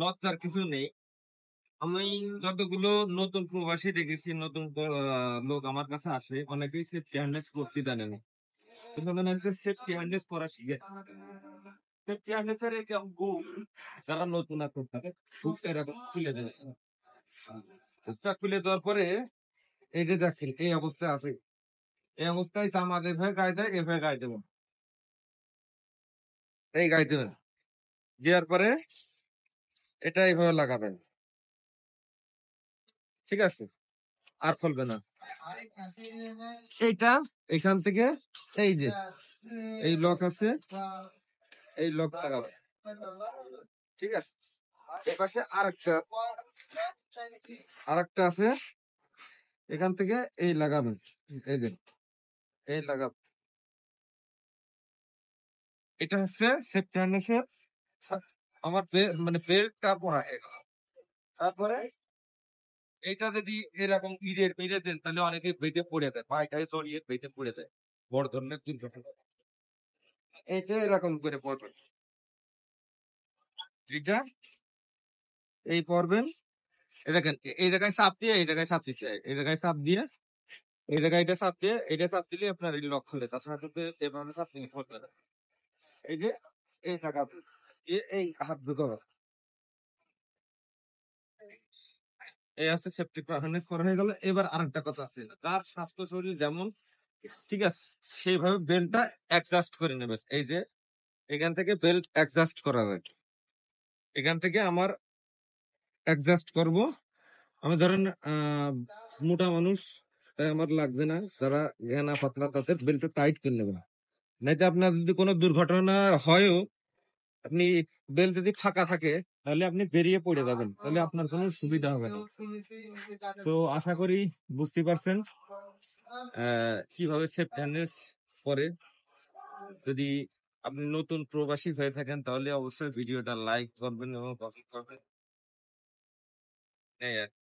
লজ্জার কিছু নেই। আমি যতগুলো নতুন প্রবাসী দেখেছি, নতুন লোক আমার কাছে আসে, অনেকেই সেফটি হার্নেস করতে জানে না। কিন্তু ওনাদেরকে সেফটি হার্নেস করা শিখে। সেফটি হার্নেসের যারা নতুন আছে তাদের হুকটা এরকম খুলে দেবে। হুকটা খুলে দেওয়ার পরে এই যে দেখেন এই অবস্থায় আছে, এই অবস্থায় জামাত এভাবে গায়ে দেয়, এভাবে গায়ে দেবেন, এই গায়ে দেবেন, দেওয়ার পরে এটা এইভাবে লাগাবেন, ঠিক আছে? আর খুলবে না। এইটা এখান থেকে এই যে এই লক আছে, এই লক লাগাবে, ঠিক আছে? এই পাশে আরেকটা আছে, এখান থেকে এই লাগাবেন, এই যে এই লাগাবেন। এটা হচ্ছে সেফটি হার্নেসের আমার মানে বেল্টটা পরা হয়ে গেল। তারপরে এইটা যদি এরকম ইড়ে দেন তাহলে অনেকে বেঁধে পড়ে দেয়, পায়টায় জড়িয়ে বেঁধে পড়ে দেয়, বড় ধরনের দুর্ঘটনা। এইটা এরকম করে পড়বেন, এটা এই পড়বেন। এই দেখেন এই জায়গায় চাপ দিয়ে এই জায়গায় চাপ দিতে হয়, এই জায়গায় চাপ দিয়ে এই জায়গায় এটা চাপ দিয়ে এটা চাপ দিলে আপনার এই লক খুলে, তাছাড়া কিন্তু এভাবে চাপ নিয়ে খুলবে না। এই যে এই জায়গা এই হাত দুটো, এই আছে সেফটি হার্নেস করা হয়ে গেল। এবার আরেকটা কথা আছে, তার স্বাস্থ্য শরীর যেমন, ঠিক আছে, সেইভাবে বেল্টটা অ্যাডজাস্ট করে নেবে। এই যে এখান থেকে বেল্ট অ্যাডজাস্ট করা যায়, এখান থেকে আমার অ্যাডজাস্ট করব। আমি ধরেন মোটা মানুষ, তাই আমার লাগবে না, যারা জ্ঞানা পাতলা তাদের বেল্ট টাইট করে নেবেন। নাইতে আপনার যদি কোনো দুর্ঘটনা হয়ও, আপনি বেল্ট যদি ফাঁকা থাকে তাহলে আপনি বেরিয়ে পড়ে যাবেন, তাহলে আপনার কোনো সুবিধা হবে না। তো আশা করি বুঝতে পারছেন কিভাবে সেফটি হার্নেস করে। যদি আপনি নতুন প্রবাসী হয়ে থাকেন তাহলে অবশ্যই ভিডিওটা লাইক করবেন এবং কমেন্ট করবেন। এই আর কি।